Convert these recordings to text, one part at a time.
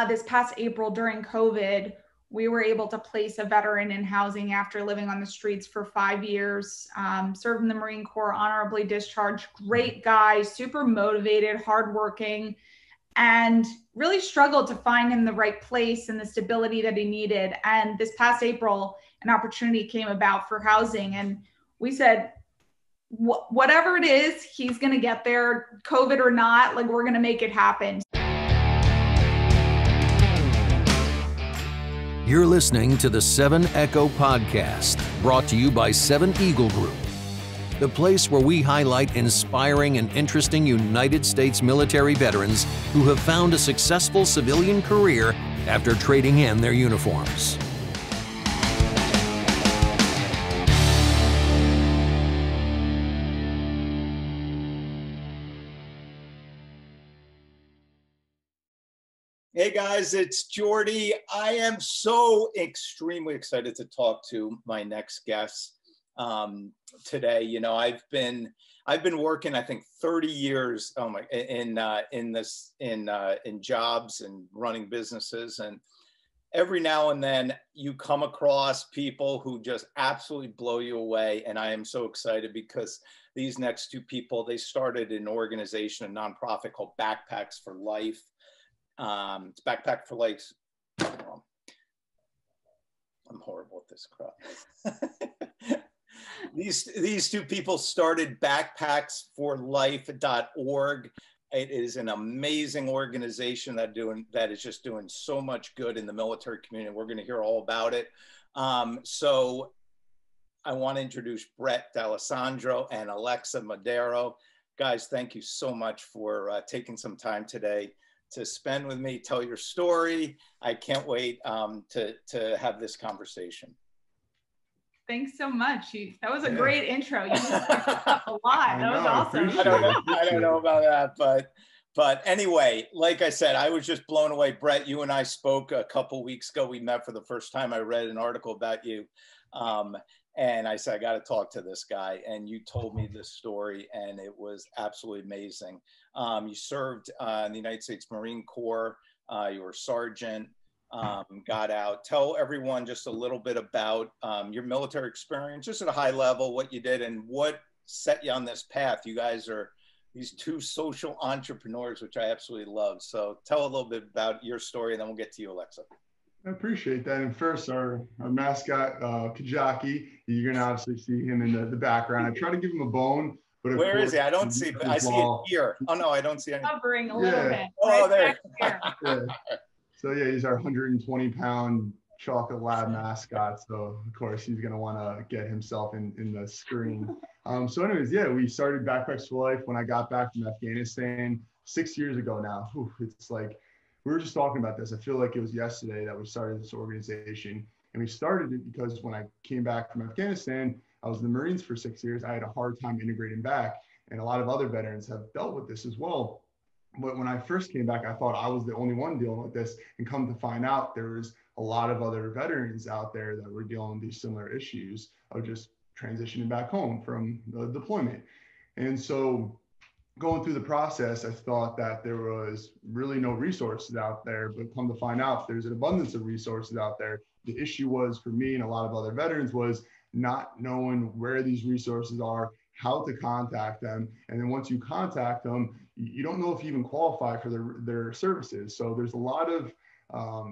this past April during COVID, we were able to place a veteran in housing after living on the streets for 5 years, served in the Marine Corps, honorably discharged, great guy, super motivated, hardworking, and really struggled to find him the right place and the stability that he needed. And this past April, an opportunity came about for housing. And we said, whatever it is, he's going to get there, COVID or not, like we're going to make it happen. You're listening to the 7 Echo Podcast, brought to you by 7 Eagle Group, the place where we highlight inspiring and interesting United States military veterans who have found a successful civilian career after trading in their uniforms. Hey guys, it's Jordy. I am so extremely excited to talk to my next guest today. You know, I've been working, I think, 30 years in jobs and running businesses, and every now and then you come across people who just absolutely blow you away. And I am so excited because these next two people, they started an organization, a nonprofit called Backpacks for Life. It's Backpack for Life. I'm horrible at this crap. These two people started backpacksforlife.org. It is an amazing organization that is just doing so much good in the military community. We're going to hear all about it. So I want to introduce Brett D'Alessandro and Alexa Modero. Guys, thank you so much for taking some time today to spend with me, tell your story. I can't wait to have this conversation. Thanks so much. That was a great intro. You just up a lot. That was awesome. I don't know about that, but anyway, like I said, I was just blown away. Brett, you and I spoke a couple weeks ago. We met for the first time. I read an article about you. And I said, I got to talk to this guy. And you told me this story, and it was absolutely amazing. You served in the United States Marine Corps. You were a sergeant, got out. Tell everyone just a little bit about your military experience, just at a high level, what you did and what set you on this path. You guys are these two social entrepreneurs, which I absolutely love. So tell a little bit about your story, and then we'll get to you, Alexa. I appreciate that. And first, our mascot, Kajaki, you're going to obviously see him in the background. I try to give him a bone, but where is he? I don't see, I see it here. Oh, no, I don't see anything. Hovering a little bit. Oh, there. Yeah. So, yeah, he's our 120-pound chocolate lab mascot. So, of course, he's going to want to get himself in the screen. So anyways, yeah, we started Backpacks for Life when I got back from Afghanistan 6 years ago now. Whew, it's like, we were just talking about this. I feel like it was yesterday that we started this organization. And we started it because when I came back from Afghanistan, I was in the Marines for 6 years. I had a hard time integrating back. And a lot of other veterans have dealt with this as well. But when I first came back, I thought I was the only one dealing with this. And come to find out, there was a lot of other veterans out there that were dealing with these similar issues of just transitioning back home from the deployment. And so going through the process, I thought that there was really no resources out there, but come to find out there's an abundance of resources out there. The issue was for me and a lot of other veterans was not knowing where these resources are, how to contact them. And then once you contact them, you don't know if you even qualify for their services. So there's a lot of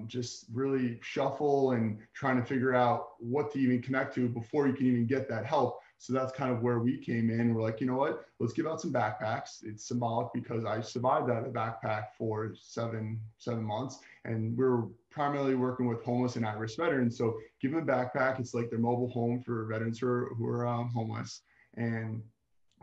just really shuffle and trying to figure out what to even connect to before you can even get that help. So that's kind of where we came in. We're like, you know what, let's give out some backpacks. It's symbolic because I survived out of the backpack for seven months. And we're primarily working with homeless and at-risk veterans. So give them a backpack. It's like their mobile home for veterans who are homeless, and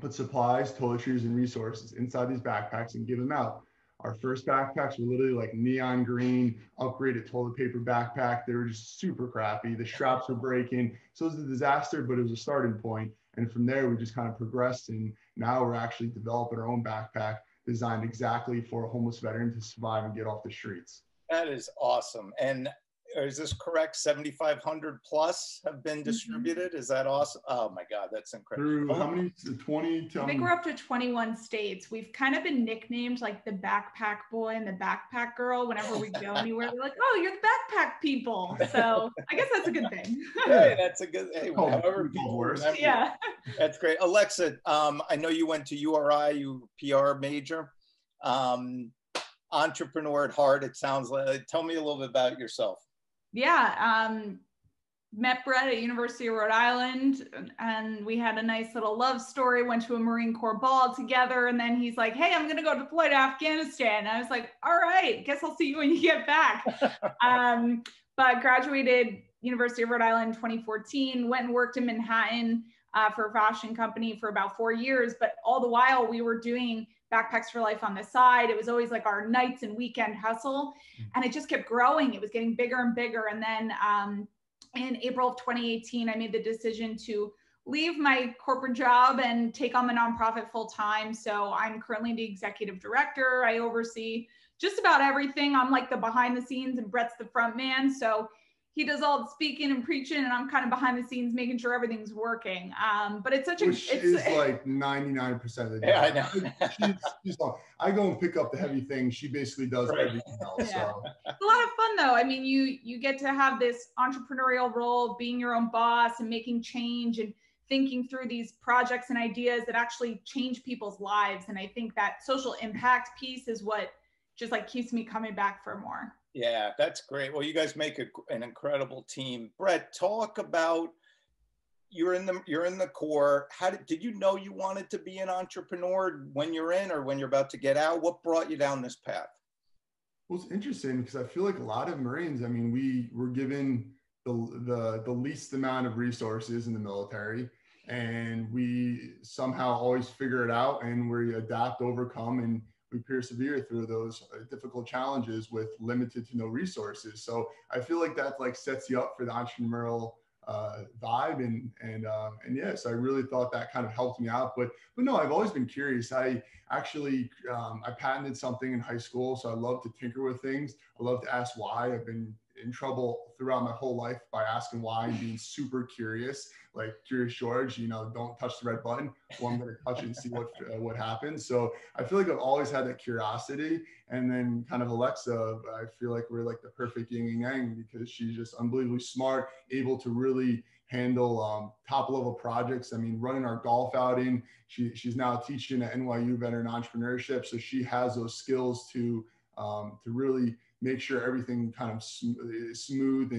put supplies, toiletries, and resources inside these backpacks and give them out. Our first backpacks were literally like neon green, upgraded toilet paper backpack. They were just super crappy. The straps were breaking. So it was a disaster, but it was a starting point. And from there, we just kind of progressed. And now we're actually developing our own backpack designed exactly for a homeless veteran to survive and get off the streets. That is awesome. And is this correct? 7,500 plus have been distributed. Is that awesome? Oh my God, that's incredible. Through how many? 20? I think we're up to 21 states. We've kind of been nicknamed like the backpack boy and the backpack girl. Whenever we go anywhere, we're like, oh, you're the backpack people. So I guess that's a good thing. Hey, that's a good, hey, however people remember. Yeah. That's great. Alexa, I know you went to URI, you PR major. Entrepreneur at heart, it sounds like. Tell me a little bit about yourself. Yeah. Met Brett at University of Rhode Island, and we had a nice little love story, went to a Marine Corps ball together, and then he's like, hey, I'm going to go deploy to Afghanistan. And I was like, all right, guess I'll see you when you get back. But graduated University of Rhode Island in 2014, went and worked in Manhattan for a fashion company for about 4 years. But all the while we were doing Backpacks for Life on the side. It was always like our nights and weekend hustle. And it just kept growing. It was getting bigger and bigger. And then in April of 2018, I made the decision to leave my corporate job and take on the nonprofit full time. So I'm currently the executive director. I oversee just about everything. I'm like the behind the scenes and Brett's the front man. So he does all the speaking and preaching, and I'm kind of behind the scenes making sure everything's working. But it's such Which is like 99% of the day. Yeah, I know. she's I go and pick up the heavy things. She basically does everything else. Yeah. So. It's a lot of fun though. I mean, you get to have this entrepreneurial role of being your own boss and making change and thinking through these projects and ideas that actually change people's lives. And I think that social impact piece is what just like keeps me coming back for more. Yeah, that's great. Well, you guys make an incredible team. Brett, talk about you're in the Corps. Did you know you wanted to be an entrepreneur when you're in or when you're about to get out? What brought you down this path? Well, it's interesting because I feel like a lot of Marines, I mean, we were given the least amount of resources in the military, and we somehow always figure it out and we adapt, overcome, and we persevere through those difficult challenges with limited to no resources. So I feel like that like sets you up for the entrepreneurial vibe, and yes, I really thought that kind of helped me out. But no, I've always been curious. I actually I patented something in high school, so I love to tinker with things. I love to ask why. I've been in trouble throughout my whole life by asking why and being super curious, like Curious George, don't touch the red button. Well, I'm going to touch it and see what happens. So I feel like I've always had that curiosity. And then kind of Alexa, I feel like we're like the perfect yin and yang because she's just unbelievably smart, able to really handle top level projects. I mean, running our golf outing, she's now teaching at NYU Veteran Entrepreneurship. So she has those skills to really make sure everything kind of is smooth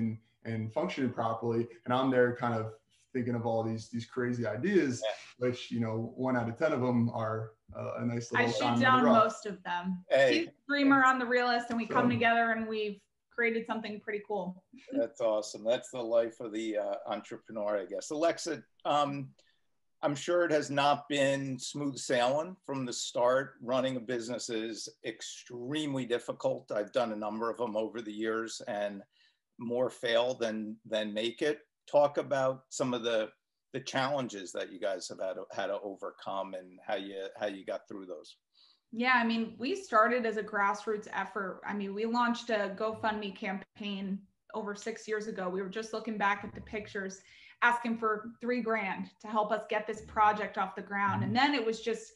and functioning properly. And I'm there kind of thinking of all these crazy ideas, which, 1 out of 10 of them are a nice little. I shoot down most of them. Hey. He's Dreamer on the realist, and we come together and we've created something pretty cool. That's awesome. That's the life of the entrepreneur, I guess. Alexa, I'm sure it has not been smooth sailing from the start. Running a business is extremely difficult. I've done a number of them over the years, and more fail than make it. Talk about some of the challenges that you guys have had to overcome and how you got through those. Yeah, I mean, we started as a grassroots effort. I mean, we launched a GoFundMe campaign over 6 years ago. We were just looking back at the pictures, asking for $3,000 to help us get this project off the ground. And then it was just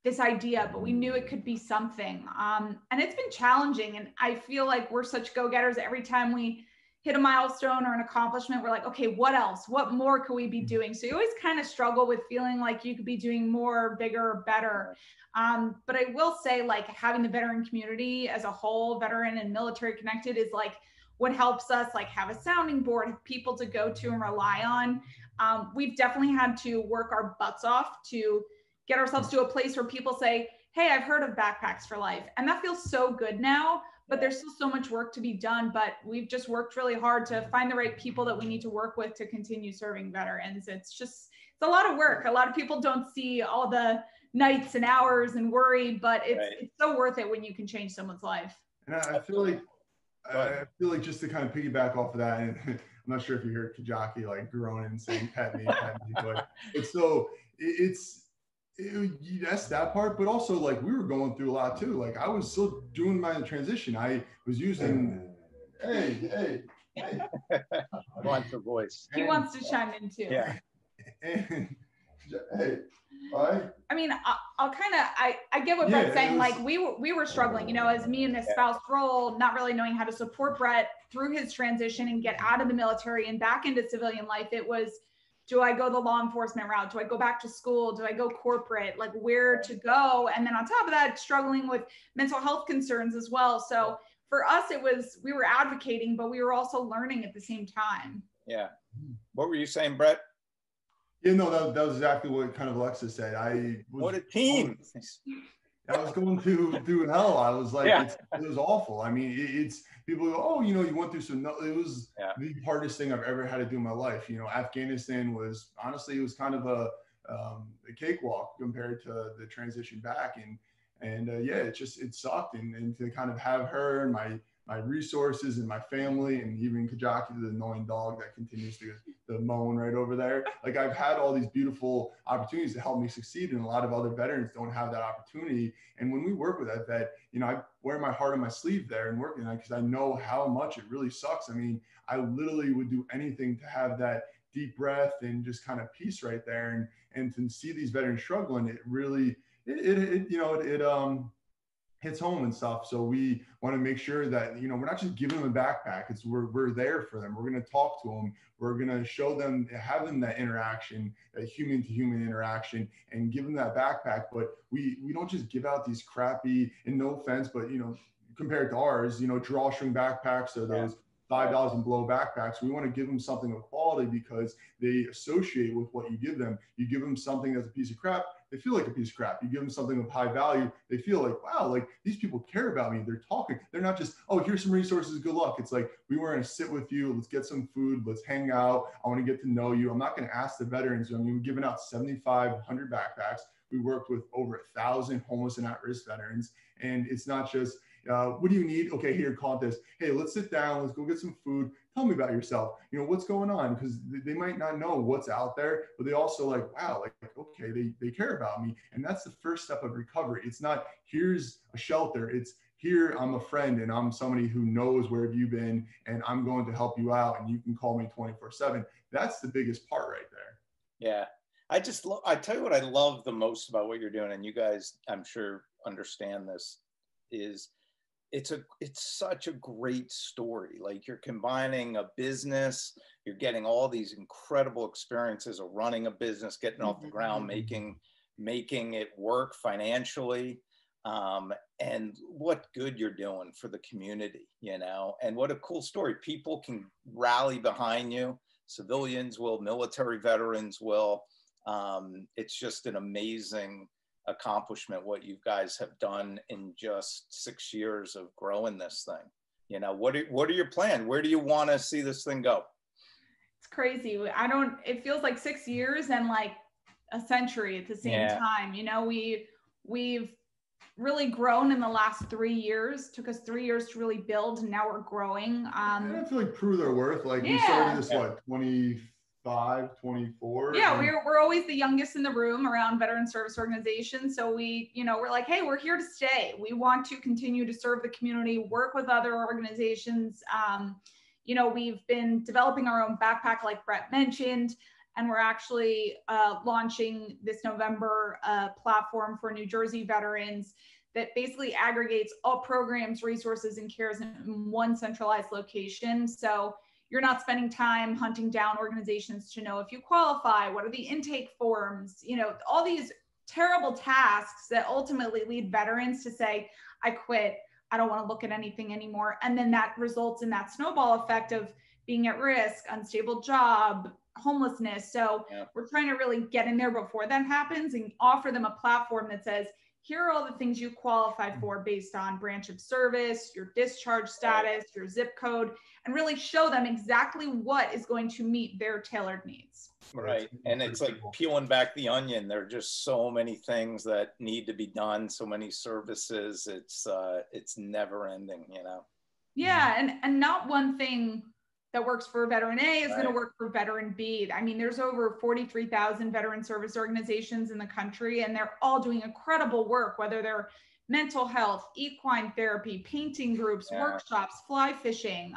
this idea, but we knew it could be something. And it's been challenging. And I feel like we're such go-getters. Every time we hit a milestone or an accomplishment, we're like, okay, what else? What more could we be doing? So you always kind of struggle with feeling like you could be doing more, bigger, better. But I will say, like, having the veteran community as a whole, veteran and military connected, is like what helps us like have a sounding board, have people to go to and rely on. We've definitely had to work our butts off to get ourselves to a place where people say, hey, I've heard of Backpacks for Life. And that feels so good now, but there's still so much work to be done. But we've just worked really hard to find the right people that we need to work with to continue serving veterans. It's a lot of work. A lot of people don't see all the nights and hours and worry, but it's so worth it when you can change someone's life. And I feel like just to kind of piggyback off of that, and I'm not sure if you heard Kajaki like groaning and saying pet me, but that's that part, but also like we were going through a lot too. Like I was still doing my transition. I was using, hey, Wants a voice. He wants to chime in too. Yeah. And, hey, I mean, I'll kind of, I get what Brett's saying. Like we were struggling, you know, as me in this spouse role, not really knowing how to support Brett through his transition and get out of the military and back into civilian life. It was, do I go the law enforcement route? Do I go back to school? Do I go corporate? Like where to go? And then on top of that, struggling with mental health concerns as well. So for us, it was, we were advocating, but we were also learning at the same time. Yeah. What were you saying, Brett? Yeah, no, that was exactly what kind of Alexis said. What a team. I was going through hell. I was like, yeah. it was awful. I mean, it's people go, oh, you know, you went through some, it was the hardest thing I've ever had to do in my life. You know, Afghanistan was, honestly, it was kind of a cakewalk compared to the transition back. And yeah, it sucked. And to kind of have her and my resources and my family, and even Kajaki, the annoying dog that continues to moan right over there. Like I've had all these beautiful opportunities to help me succeed, and a lot of other veterans don't have that opportunity. And when we work with that vet, you know, I wear my heart on my sleeve there and working on it because I know how much it really sucks. I mean, I literally would do anything to have that deep breath and just kind of peace right there. And to see these veterans struggling, it really, it hits home and stuff. So we want to make sure that, you know, we're not just giving them a backpack. It's we're there for them. We're going to talk to them. We're going to show them, have them that interaction, that human to human interaction, and give them that backpack. But we don't just give out these crappy, and no offense, but, you know, compared to ours, you know, drawstring backpacks or those $5 and below backpacks. We want to give them something of quality because they associate with what you give them. You give them something that's a piece of crap, they feel like a piece of crap. You give them something of high value, they feel like, wow, like these people care about me. They're talking. They're not just, oh, here's some resources, good luck. It's like, we want to sit with you. Let's get some food. Let's hang out. I want to get to know you. I'm not going to ask the veterans. I mean, we're giving out 7,500 backpacks. We worked with over 1,000 homeless and at-risk veterans. And it's not just, what do you need? Okay, here, call this. Hey, let's sit down. Let's go get some food. Tell me about yourself. You know, what's going on? Because they might not know what's out there, but they also like, wow, like, okay, they care about me. And that's the first step of recovery. It's not, here's a shelter. It's, here, I'm a friend and I'm somebody who knows where have you been and I'm going to help you out and you can call me 24/7. That's the biggest part right there. Yeah. I tell you what I love the most about what you're doing, and you guys, I'm sure, understand this, is it's such a great story. Like, you're combining a business, you're getting all these incredible experiences of running a business, getting off the ground, making it work financially. And what good you're doing for the community, you know, and what a cool story. People can rally behind you. Civilians will, military veterans will. It's just an amazing accomplishment what you guys have done in just 6 years of growing this thing. You know, what are your plans? Where do you want to see this thing go? It's crazy. It feels like 6 years and like a century at the same time. You know, we've really grown in the last 3 years. Took us 3 years to really build, and now we're growing. I feel like prove their worth. Like, we started this, what, 25, 24? Yeah, we're always the youngest in the room around veteran service organizations. So we're like, hey, we're here to stay. We want to continue to serve the community, work with other organizations. We've been developing our own backpack, like Brett mentioned, and we're actually launching this November a platform for New Jersey veterans that basically aggregates all programs, resources, and cares in one centralized location. So you're not spending time hunting down organizations to know if you qualify, what are the intake forms, all these terrible tasks that ultimately lead veterans to say, I quit, I don't want to look at anything anymore. And then that results in that snowball effect of being at risk, unstable job, homelessness. So we're trying to really get in there before that happens and offer them a platform that says, here are all the things you qualify for based on branch of service, your discharge status, your zip code, and really show them exactly what is going to meet their tailored needs. Right. And it's like peeling back the onion. There are just so many things that need to be done, so many services. It's never ending, you know? Yeah. And not one thing that works for veteran A is going to work for veteran B. I mean, there's over 43,000 veteran service organizations in the country, and they're all doing incredible work, whether they're mental health, equine therapy, painting groups, workshops, fly fishing,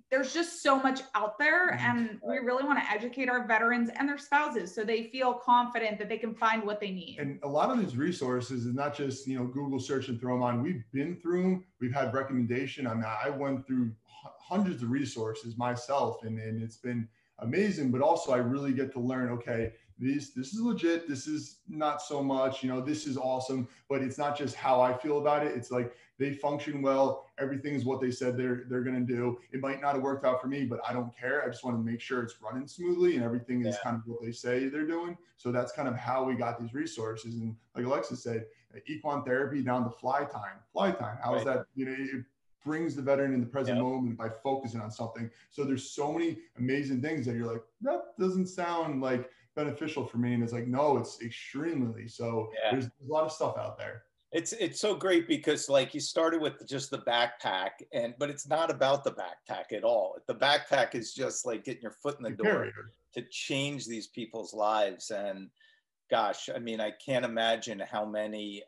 there's just so much out there, and we really want to educate our veterans and their spouses so they feel confident that they can find what they need. And a lot of these resources is not just, Google search and throw them on. We've been through them. We've had recommendation. I mean, I went through hundreds of resources myself, and it's been amazing. But also I really get to learn, okay, this is legit. This is not so much, this is awesome, but it's not just how I feel about it. It's like they function well. Everything is what they said they're going to do. It might not have worked out for me, but I don't care. I just want to make sure it's running smoothly and everything is kind of what they say they're doing. So that's kind of how we got these resources. And like Alexa said, equine therapy down to fly time. How is that? It brings the veteran in the present moment by focusing on something. So there's so many amazing things that you're like, that doesn't sound like beneficial for me. And it's like, no, it's extremely. So there's a lot of stuff out there. It's so great because like you started with just the backpack, but it's not about the backpack at all. The backpack is just like getting your foot in the door to change these people's lives. And gosh, I mean, I can't imagine how many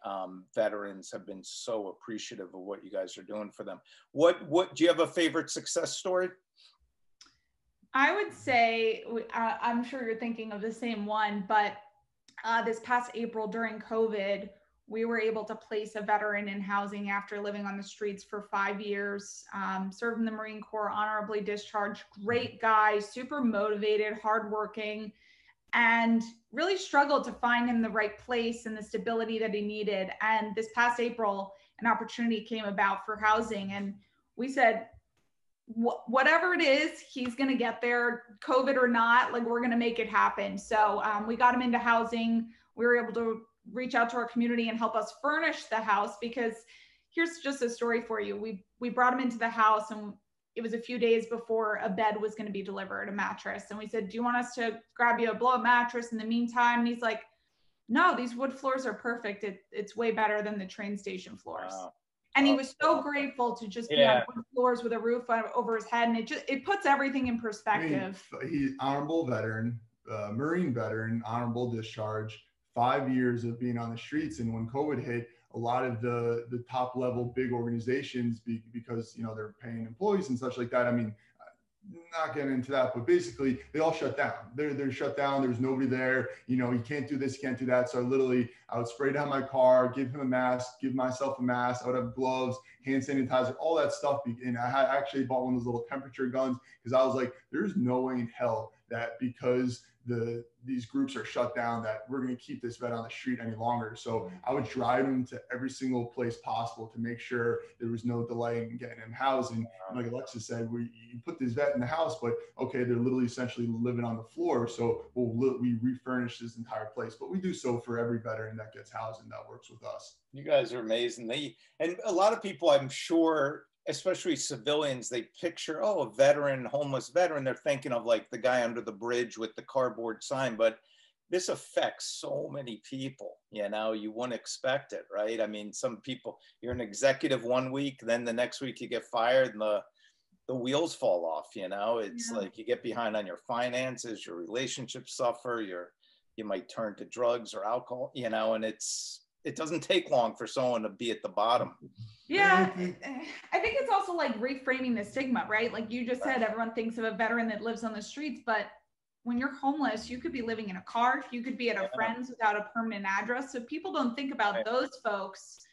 veterans have been so appreciative of what you guys are doing for them. What do you have a favorite success story? I would say, I'm sure you're thinking of the same one, but this past April during COVID, we were able to place a veteran in housing after living on the streets for 5 years, served in the Marine Corps, honorably discharged, great guy, super motivated, hardworking, and really struggled to find him the right place and the stability that he needed. And this past April, an opportunity came about for housing. And we said, whatever it is, he's going to get there, COVID or not, like we're going to make it happen. So we got him into housing. We were able to reach out to our community and help us furnish the house, because here's just a story for you. We brought him into the house, and it was a few days before a bed was going to be delivered, a mattress. And we said, do you want us to grab you a blow-up mattress in the meantime? And he's like, no, these wood floors are perfect. It's way better than the train station floors. Wow. And he was so grateful to just be on wood floors with a roof over his head. And it puts everything in perspective. I mean, he's honorable veteran, Marine veteran, honorable discharge, 5 years of being on the streets. And when COVID hit, a lot of the top level big organizations, because they're paying employees and such like that. I mean, not getting into that, but basically they all shut down. They're shut down. There's nobody there. You can't do this, you can't do that. So I would spray down my car, give him a mask, give myself a mask. I would have gloves, hand sanitizer, all that stuff. And I had actually bought one of those little temperature guns, because I was like, there's no way in hell that because these groups are shut down that we're going to keep this vet on the street any longer. So I would drive him to every single place possible to make sure there was no delay in getting him housing. And like Alexa said, you put this vet in the house, but okay, they're literally essentially living on the floor. So we refurnish this entire place, but we do so for every veteran that gets housing that works with us. You guys are amazing. And a lot of people, I'm sure, especially civilians, they picture, a veteran, homeless veteran. They're thinking of like the guy under the bridge with the cardboard sign, but this affects so many people, you wouldn't expect it, right? I mean, some people, you're an executive 1 week, then the next week you get fired and the wheels fall off, it's like you get behind on your finances, your relationships suffer, you might turn to drugs or alcohol, and it doesn't take long for someone to be at the bottom. Yeah, I think it's also like reframing the stigma, right? Like you just said, everyone thinks of a veteran that lives on the streets, but when you're homeless, you could be living in a car, you could be at a friend's without a permanent address. So people don't think about those folks,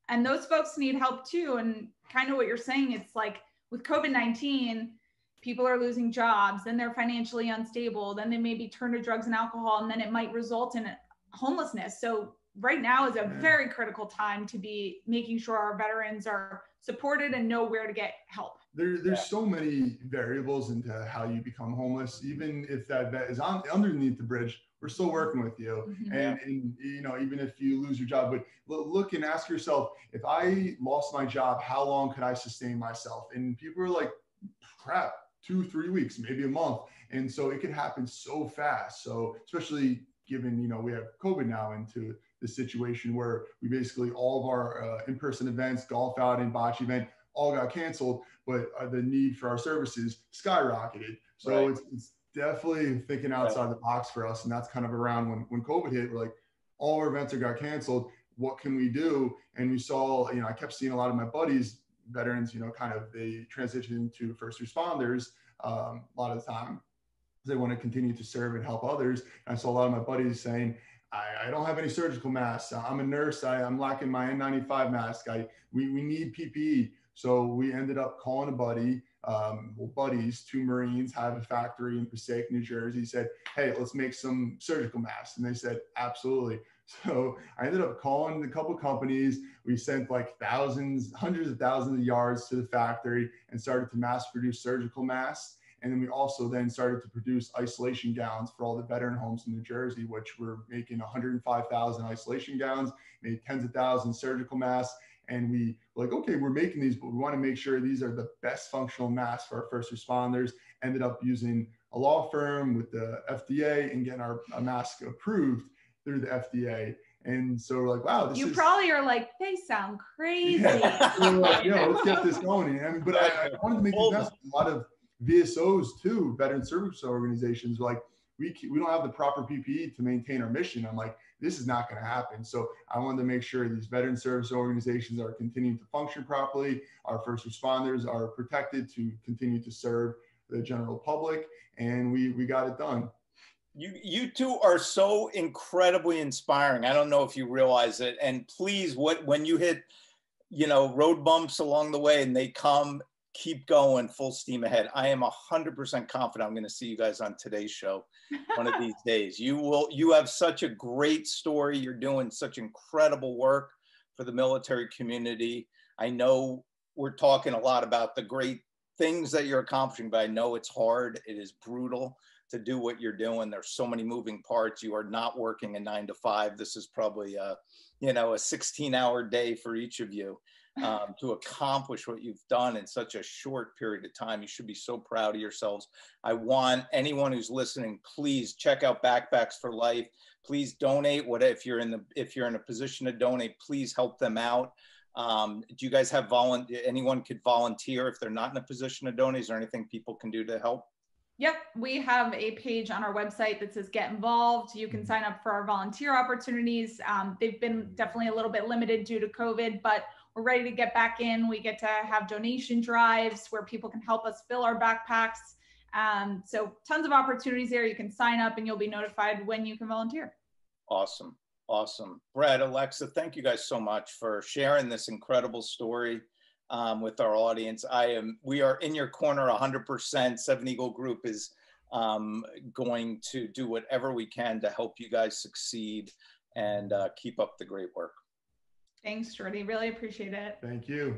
and those folks need help too. And kind of what you're saying, it's like with COVID-19, people are losing jobs, then they're financially unstable, then they maybe turn to drugs and alcohol, and then it might result in homelessness. So right now is a very critical time to be making sure our veterans are supported and know where to get help. There's so many variables into how you become homeless. Even if that vet is underneath the bridge, we're still working with you. Mm-hmm. And even if you lose your job, but look and ask yourself, if I lost my job, how long could I sustain myself? And people are like, crap, 2-3 weeks, maybe a month. And so it can happen so fast. So especially given, we have COVID now into the situation where we basically all of our in-person events, golf outing, bocce event, all got canceled, but the need for our services skyrocketed. So it's definitely thinking outside the box for us. And that's kind of around when COVID hit, we're like, all our events got canceled. What can we do? And we saw, I kept seeing a lot of my buddies veterans, you know, kind of they transition into first responders a lot of the time. They want to continue to serve and help others. And I saw a lot of my buddies saying, I don't have any surgical masks. I'm a nurse. I'm lacking my N95 mask. We need PPE. So we ended up calling a buddy, buddies, two Marines have a factory in Passaic, New Jersey. He said, hey, let's make some surgical masks. And they said, absolutely. So I ended up calling a couple companies. We sent like thousands, hundreds of thousands of yards to the factory and started to mass produce surgical masks. And then we also then started to produce isolation gowns for all the veteran homes in New Jersey, which we're making 105,000 isolation gowns, made tens of thousands surgical masks. And we were like, okay, we're making these, but we want to make sure these are the best functional masks for our first responders. Ended up using a law firm with the FDA and getting our mask approved through the FDA. And so we're like, wow, you probably are like, they sound crazy. Yeah. So we're like, let's get this going. I mean, but I wanted to make these masks. A lot of VSOs too, veteran service organizations, like we don't have the proper PPE to maintain our mission. I'm like, this is not going to happen. So I wanted to make sure these veteran service organizations are continuing to function properly. Our first responders are protected to continue to serve the general public, and we got it done. You two are so incredibly inspiring. I don't know if you realize it. And please, when you hit, road bumps along the way and they come, keep going full steam ahead. I am 100% confident I'm going to see you guys on today's show one of these days. You have such a great story. You're doing such incredible work for the military community. I know we're talking a lot about the great things that you're accomplishing, but I know it's hard. It is brutal to do what you're doing. There's so many moving parts. You are not working a 9 to 5. This is probably a 16-hour day for each of you. To accomplish what you've done in such a short period of time. You should be so proud of yourselves. I want anyone who's listening, please check out Backpacks for Life. Please donate. If you're in a position to donate, please help them out. Do you guys have anyone could volunteer if they're not in a position to donate? Is there anything people can do to help? Yep, we have a page on our website that says Get Involved. You can sign up for our volunteer opportunities. They've been definitely a little bit limited due to COVID, but we're ready to get back in. We get to have donation drives where people can help us fill our backpacks. So tons of opportunities there. You can sign up and you'll be notified when you can volunteer. Awesome. Awesome. Brett, Alexa, thank you guys so much for sharing this incredible story with our audience. We are in your corner 100%. Seven Eagle Group is going to do whatever we can to help you guys succeed and keep up the great work. Thanks, Jordy. Really appreciate it. Thank you.